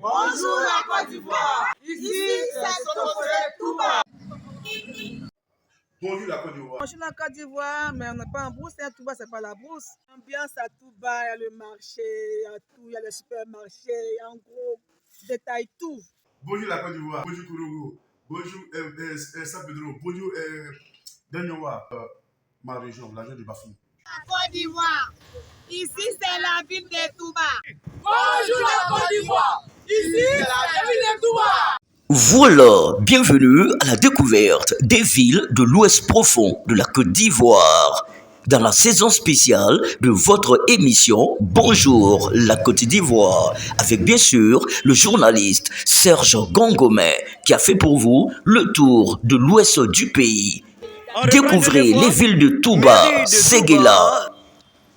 Bonjour la Côte d'Ivoire. Ici, c'est Sotosé Touba. Bonjour la Côte d'Ivoire. Bonjour la Côte d'Ivoire, mais on n'est pas en brousse, hein. Touba, c'est pas la brousse. Ambiance à Touba, il y a le marché, il y a tout, il y a le supermarché, il y a en gros, détail tout. Bonjour la Côte d'Ivoire. Bonjour Kourougou. Bonjour San Pedro. Bonjour Danyowa, ma région, la région du Bafing. La Côte d'Ivoire. Ici, c'est la ville de Touba. Bonjour la Côte d'Ivoire. Ici, c'est la ville de Touba. Voilà, bienvenue à la découverte des villes de l'Ouest profond de la Côte d'Ivoire. Dans la saison spéciale de votre émission Bonjour la Côte d'Ivoire, avec bien sûr le journaliste Serge Gongomé qui a fait pour vous le tour de l'ouest du pays. Découvrez les villes de Touba, Séguéla,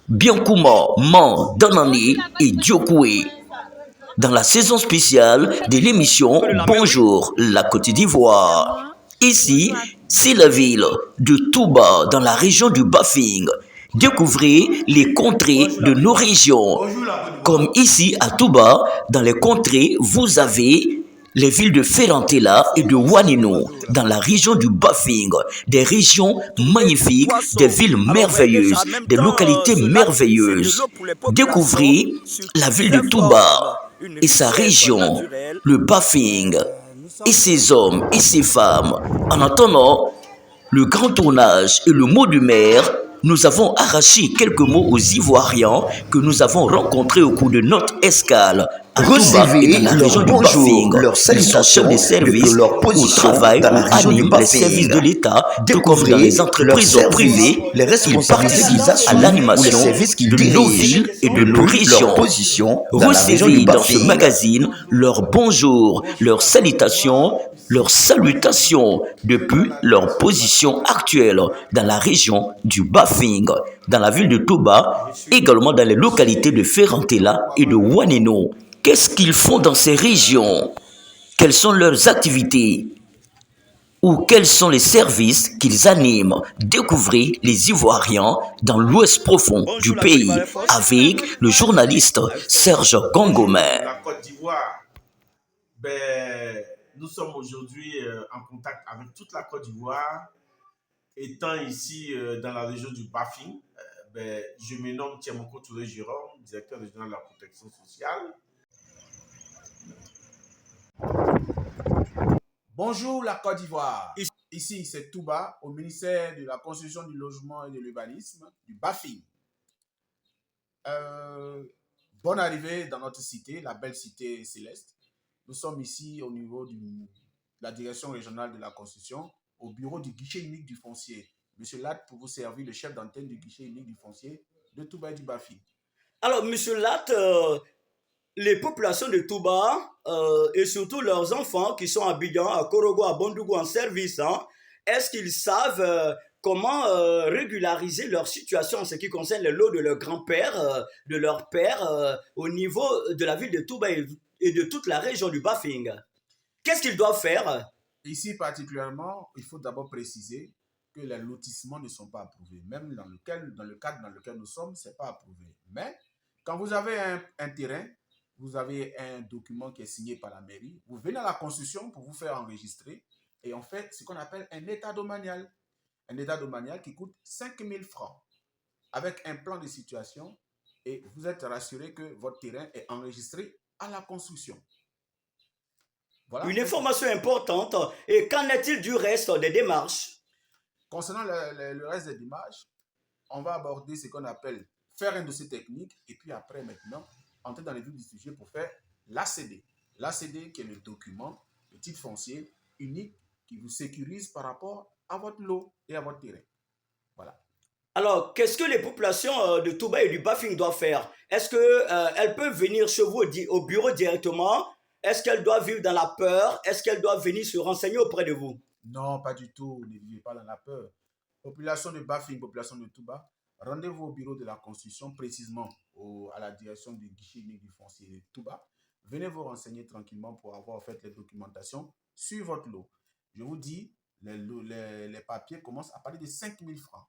Biankouma, Man, Danani et Diokoué. Dans la saison spéciale de l'émission Bonjour la Côte d'Ivoire. Ici, c'est la ville de Touba dans la région du Bafing. Découvrez les contrées de nos régions. Comme ici à Touba, dans les contrées, vous avez les villes de Ferrantella et de Wanino, dans la région du Bafing, des régions magnifiques, des villes merveilleuses, des localités merveilleuses. Découvrez la ville de Touba et sa région, le Bafing, et ses hommes et ses femmes. En attendant le grand tournage et le mot du maire, nous avons arraché quelques mots aux Ivoiriens que nous avons rencontrés au cours de notre escale. Recevez leur bonjour, leur salutation des services, leur position au travail, dans la région du animent les services de l'État, tout comme dans les entreprises privées, les responsabilités qu'ils à assument l'animation ou les services qu'ils de nos dirigent villes et de nos régions. Leur position dans la région Recevez du dans ce Bafing. magazine leur bonjour, leurs salutations depuis leur position actuelle dans la région du Bafing, dans la ville de Touba, également dans les localités de Ferrantella et de Wanino. Qu'est-ce qu'ils font dans ces régions? Quelles sont leurs activités? Ou quels sont les services qu'ils animent? Découvrez les Ivoiriens dans l'ouest profond du pays avec le journaliste Serge Gongomé. La Côte d'Ivoire, nous sommes aujourd'hui en contact avec toute la Côte d'Ivoire. Étant ici dans la région du Bafing, je me nomme Tiamoko Touré Jérôme, directeur régional de la protection sociale. Bonjour la Côte d'Ivoire. Ici, c'est Touba, au ministère de la Construction, du Logement et de l'Urbanisme, du Bafing. Bonne arrivée dans notre cité, la belle cité céleste. Nous sommes ici au niveau de la direction régionale de la construction, au bureau du guichet unique du foncier. Monsieur Latte, pour vous servir, le chef d'antenne du guichet unique du foncier de Touba et du Bafing. Alors, Monsieur Latte, les populations de Touba et surtout leurs enfants qui sont à Abidjan, à Korogo, à Bondougou en service, est-ce qu'ils savent comment régulariser leur situation en ce qui concerne le lot de leur grand-père, de leur père, au niveau de la ville de Touba et de toute la région du Bafing? Qu'est-ce qu'ils doivent faire? Ici particulièrement, il faut d'abord préciser que les lotissements ne sont pas approuvés. Même dans le cadre dans lequel nous sommes, ce n'est pas approuvé. Mais quand vous avez un terrain, vous avez un document qui est signé par la mairie, vous venez à la construction pour vous faire enregistrer et on fait ce qu'on appelle un état domanial. Un état domanial qui coûte 5 000 francs avec un plan de situation et vous êtes rassuré que votre terrain est enregistré à la construction. Voilà. Une information importante. Et qu'en est-il du reste des démarches? Concernant le reste des démarches, on va aborder ce qu'on appelle faire un dossier technique et puis après maintenant, entrer dans les vifs du sujet pour faire l'ACD. L'ACD qui est le document, le titre foncier unique qui vous sécurise par rapport à votre lot et à votre terrain. Voilà. Alors, qu'est-ce que les populations de Touba et du Bafing doivent faire? Est-ce qu'elles peuvent venir chez vous au bureau directement? Est-ce qu'elles doivent vivre dans la peur? Est-ce qu'elles doivent venir se renseigner auprès de vous? Non, pas du tout. Ne vivez pas dans la peur. Population de Bafing, population de Touba, rendez-vous au bureau de la construction, précisément à la direction du guichet unique du foncier de Touba. Venez vous renseigner tranquillement pour avoir fait les documentations sur votre lot. Je vous dis, les papiers commencent à partir de 5 000 francs.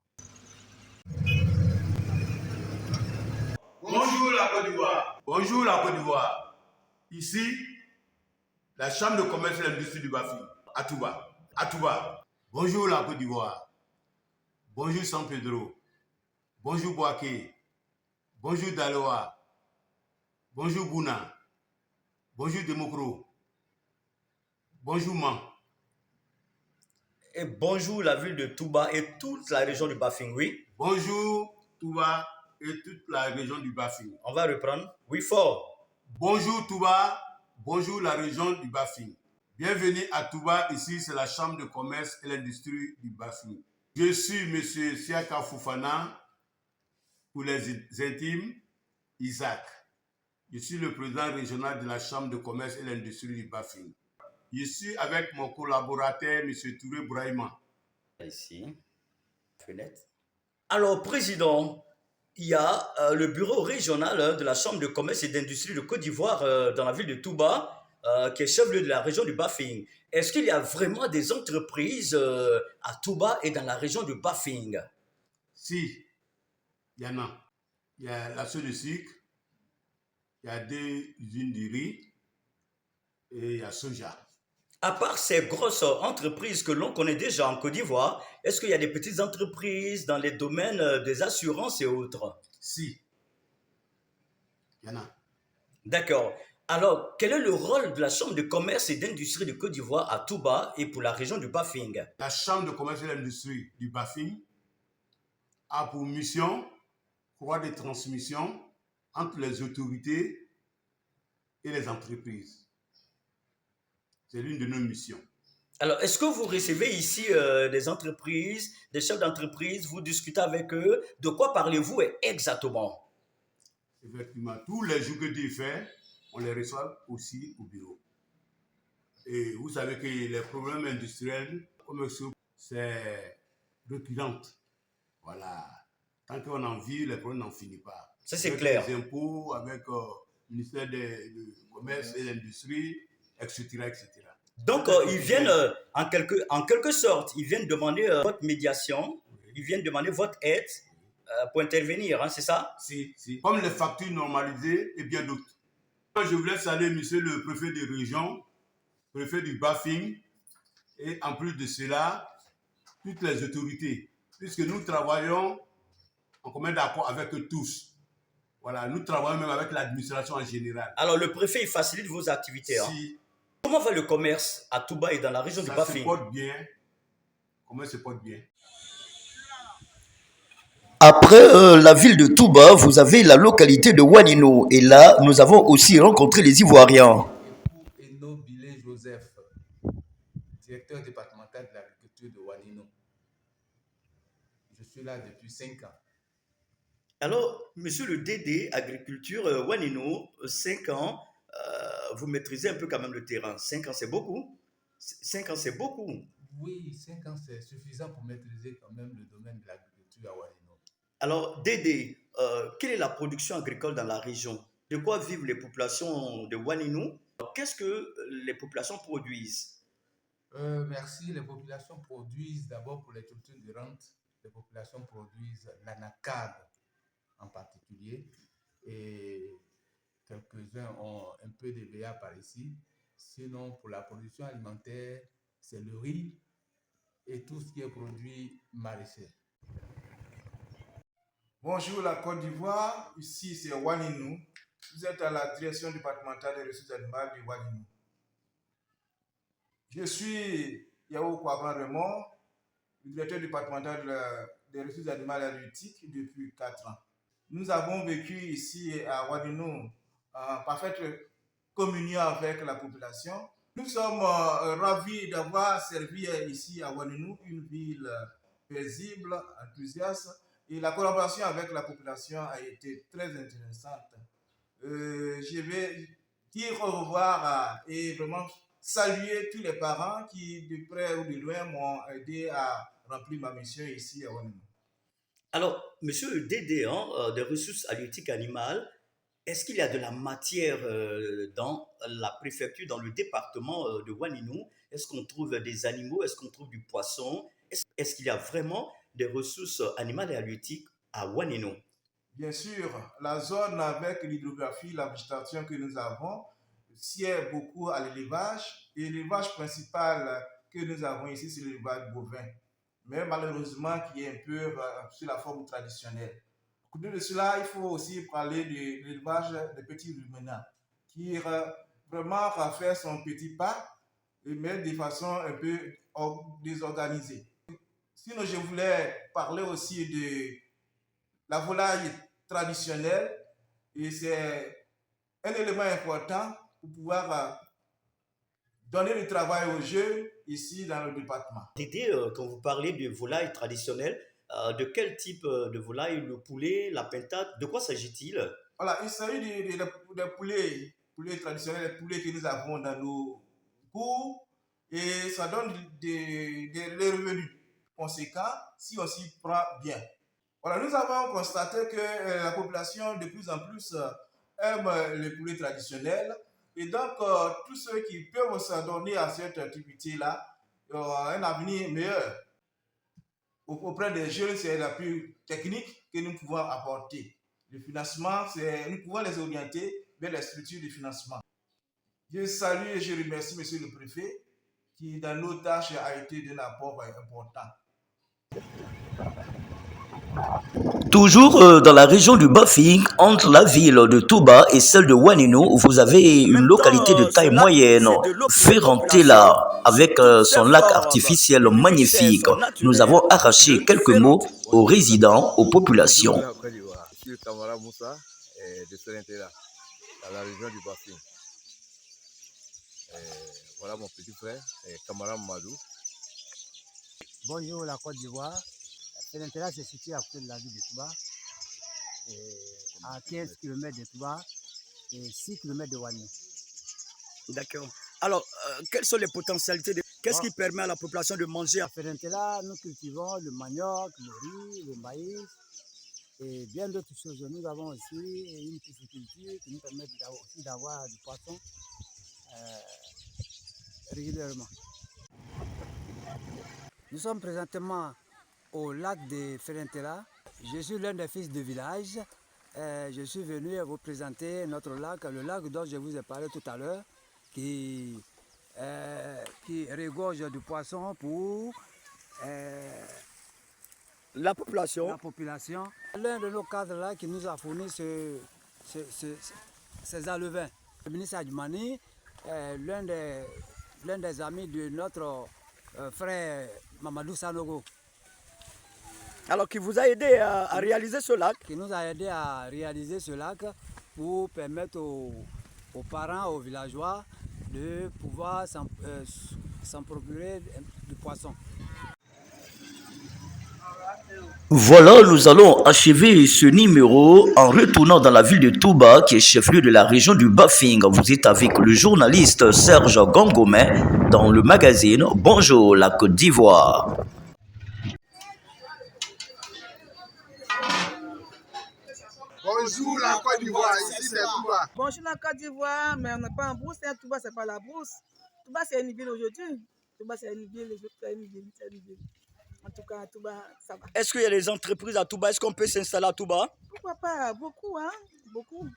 Bonjour la Côte d'Ivoire. Bonjour la Côte d'Ivoire. Ici, La Chambre de commerce et l'industrie du Bafing, à Touba. À Touba. Bonjour la Côte d'Ivoire. Bonjour San Pedro. Bonjour Boaké. Bonjour Daloa. Bonjour Gouna. Bonjour Demokro. Bonjour Man. Et bonjour la ville de Touba et toute la région du Bafing, oui. Bonjour Touba et toute la région du Bafing. On va reprendre. Oui, fort. Bonjour Touba, bonjour la région du Bafing. Bienvenue à Touba, ici c'est la Chambre de commerce et l'industrie du Bafing. Je suis M. Siaka Foufana, pour les intimes, Isaac. Je suis le président régional de la Chambre de commerce et l'industrie du Bafing. Je suis avec mon collaborateur, M. Touré Brahima. Ici, fenêtre. Alors, président, il y a le bureau régional de la Chambre de commerce et d'industrie de Côte d'Ivoire dans la ville de Touba, qui est chef-lieu de la région du Bafing. Est-ce qu'il y a vraiment des entreprises à Touba et dans la région du Bafing? Si, il y en a. Il y a la seule de sucre, il y a 2 usines de riz et il y a soja. À part ces grosses entreprises que l'on connaît déjà en Côte d'Ivoire, est-ce qu'il y a des petites entreprises dans les domaines des assurances et autres? Si, il y en a. D'accord. Alors, quel est le rôle de la Chambre de commerce et d'industrie de Côte d'Ivoire à Touba et pour la région du Bafing? La Chambre de commerce et l'industrie du Bafing a pour mission croix de transmission entre les autorités et les entreprises. C'est l'une de nos missions. Alors, est-ce que vous recevez ici des entreprises, des chefs d'entreprise, vous discutez avec eux, de quoi parlez-vous exactement? Effectivement, tous les jours que Dieu fait, on les reçoit aussi au bureau. Et vous savez que les problèmes industriels, commerciaux, c'est récurrent. Voilà. Tant qu'on en vit, les problèmes n'en finissent pas. Ça, c'est avec clair. Les impôts, avec le ministère du commerce et l'industrie, etc., etc. Donc, ils viennent, en quelque sorte, ils viennent demander votre médiation, ils viennent demander votre aide pour intervenir, hein, c'est ça? Si. Comme les factures normalisées et bien d'autres. Je voulais saluer monsieur le préfet de région, préfet du Bafing, et en plus de cela, toutes les autorités, puisque nous travaillons en commun d'accord avec eux tous. Voilà, nous travaillons même avec l'administration en général. Alors, le préfet, il facilite vos activités. Hein? Si. Comment va le commerce à Touba et dans la région du Bafing? Ça se porte bien. Comment se porte bien? Après la ville de Touba, vous avez la localité de Wanino. Et là, nous avons aussi rencontré les Ivoiriens. Eno Bilé Joseph, directeur départemental de l'agriculture de Wanino. Je suis là depuis 5 ans. Alors, monsieur le DD, agriculture, Wanino, 5 ans, vous maîtrisez un peu quand même le terrain. 5 ans, c'est beaucoup. 5 ans, c'est beaucoup. Oui, 5 ans, c'est suffisant pour maîtriser quand même le domaine de l'agriculture à Wanino. Alors, Dédé, quelle est la production agricole dans la région? De quoi vivent les populations de Wanino? Qu'est-ce que les populations produisent? Merci. Les populations produisent d'abord pour les cultures de rente. Les populations produisent l'anacarde en particulier. Et quelques-uns ont un peu de BA par ici. Sinon, pour la production alimentaire, c'est le riz et tout ce qui est produit maraîcher. Bonjour la Côte d'Ivoire, ici c'est Wanino. Vous êtes à la direction départementale des ressources animales de Wanino. Je suis Yao Kwabran Raymond, le directeur départemental des ressources animales et halieutiques depuis 4 ans. Nous avons vécu ici à Wanino en parfaite communion avec la population. Nous sommes ravis d'avoir servi ici à Wanino, une ville paisible, enthousiaste. Et la collaboration avec la population a été très intéressante. Je vais dire au revoir et vraiment saluer tous les parents qui, de près ou de loin, m'ont aidé à remplir ma mission ici à Wanino. Alors, monsieur le DD, des ressources halieutiques animales, est-ce qu'il y a de la matière dans la préfecture, dans le département de Wanino? Est-ce qu'on trouve des animaux? Est-ce qu'on trouve du poisson? Est-ce qu'il y a vraiment des ressources animales et halieutiques à Wanino? Bien sûr, la zone avec l'hydrographie, la végétation que nous avons sied beaucoup à l'élevage. Et l'élevage principal que nous avons ici, c'est l'élevage bovin. Mais malheureusement, qui est un peu sur la forme traditionnelle. À côté de cela, il faut aussi parler de l'élevage des petits ruminants, qui vraiment fait son petit pas, mais de façon un peu désorganisée. Sinon, je voulais parler aussi de la volaille traditionnelle, et c'est un élément important pour pouvoir donner du travail aux jeunes ici dans le département. Quand vous parlez de volaille traditionnelle, de quel type de volaille? Le poulet, la pintade, de quoi s'agit-il? Voilà, il s'agit des poulets traditionnels, les poulets que nous avons dans nos cours, et ça donne des revenus conséquents si on s'y prend bien. Voilà, nous avons constaté que la population de plus en plus aime les poulets traditionnels, et donc tous ceux qui peuvent s'adonner à cette activité-là ont un avenir meilleur. Auprès des jeunes, c'est la plus technique que nous pouvons apporter. Le financement, nous pouvons les orienter vers les structures de financement. Je salue et je remercie Monsieur le Préfet qui, dans nos tâches, a été d'un apport important. Toujours dans la région du Bafing, entre la ville de Touba et celle de Wanino, vous avez une localité de taille moyenne, Ferrantella, avec son lac artificiel magnifique. Nous avons arraché quelques mots aux résidents, aux populations. Je suis Kamara Moussa de Ferrantella, dans la région du Bafing. Voilà mon petit frère, Kamara Madou. Bonjour la Côte d'Ivoire. Ferrantella se situe à côté de la ville de Touba, à 15 km de Touba et 6 km de Wanino. D'accord. Alors, quelles sont les potentialités Qu'est-ce qui permet à la population de manger? À Ferrantella, nous cultivons le manioc, le riz, le maïs et bien d'autres choses. Nous avons aussi une pisciculture qui nous permet aussi d'avoir du poisson régulièrement. Nous sommes présentement au lac de Ferrantella. Je suis l'un des fils de village. Je suis venu vous présenter notre lac, le lac dont je vous ai parlé tout à l'heure, qui regorge du poisson pour la population. L'un de nos cadres là qui nous a fourni ces alevins. Le ministre Adjumani, l'un des amis de notre frère Mamadou Sanogo. Alors, qui vous a aidé à réaliser ce lac? Qui nous a aidé à réaliser ce lac pour permettre aux parents, aux villageois de pouvoir s'en procurer du poisson. Voilà, nous allons achever ce numéro en retournant dans la ville de Touba, qui est chef-lieu de la région du Bafing. Vous êtes avec le journaliste Serge Gangomé dans le magazine Bonjour la Côte d'Ivoire. Bonjour la Côte d'Ivoire, ici c'est Touba. Bonjour la Côte d'Ivoire, mais on n'est pas en brousse, hein. Touba c'est pas la brousse. Touba c'est une ville aujourd'hui. Touba c'est une ville. En tout cas, Touba, ça va. Est-ce qu'il y a des entreprises à Touba? Est-ce qu'on peut s'installer à Touba? Pourquoi pas? Beaucoup, hein? Beaucoup.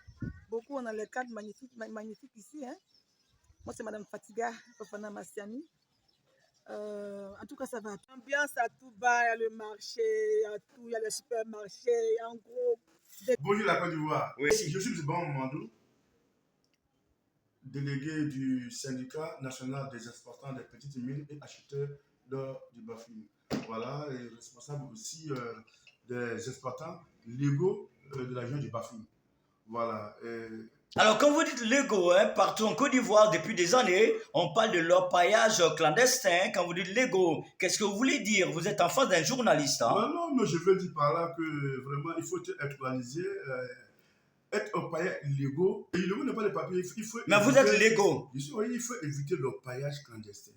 On a les cadres magnifiques ici, hein? Moi, c'est Madame Fatiga, Fofana Massiani. En tout cas, ça va. L'ambiance à Touba, il y a le marché, il y a tout, il y a le supermarché, en gros. Bonjour la Côte d'Ivoire. Oui. Je suis M. Bon Mandou, délégué du syndicat national des exportants des petites mines et acheteurs d'or du Bafing. Voilà, et responsable aussi des exportants légaux de la région du Bafing. Voilà. Alors, quand vous dites légaux, partout en Côte d'Ivoire, depuis des années, on parle de l'orpaillage clandestin. Quand vous dites légaux, qu'est-ce que vous voulez dire? Vous êtes en face d'un journaliste. Hein? Non, je veux dire par là que vraiment, il faut être organisé, être orpaillé légaux. Et légaux n'est pas les papiers. Mais vous êtes légaux. Oui, il faut éviter l'orpaillage clandestin.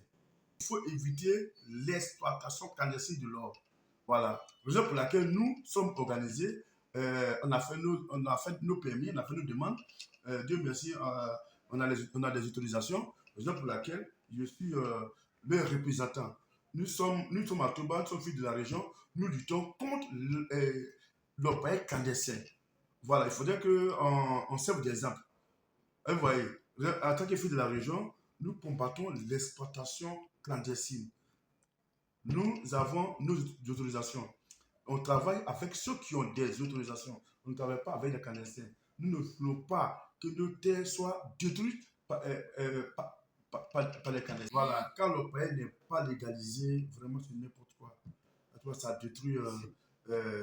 Il faut éviter l'exploitation clandestine de l'or. Voilà. Raison pour laquelle nous sommes organisés. On a fait nos permis, on a fait nos demandes. Dieu merci, on a des autorisations. Raison pour laquelle je suis le représentant. Nous sommes à Touba, nous sommes fils de la région. Nous luttons contre l'orpaillage clandestin. Voilà, il faudrait qu'on serve d'exemple. Vous voyez, En tant que fils de la région, nous combattons l'exploitation clandestine. Nous avons nos autorisations. On travaille avec ceux qui ont des autorisations. On ne travaille pas avec les clandestins. Nous ne voulons pas que nos terres soient détruites par les clandestins. Voilà, quand le pays n'est pas légalisé, vraiment c'est n'importe quoi. Ça détruit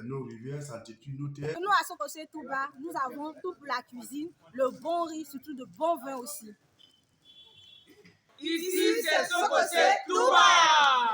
nos rivières, ça détruit nos terres. Nous, à Sokosé Touba, nous avons tout pour la cuisine, le bon riz, surtout de bon vin aussi. Ici, c'est Sokosé Touba.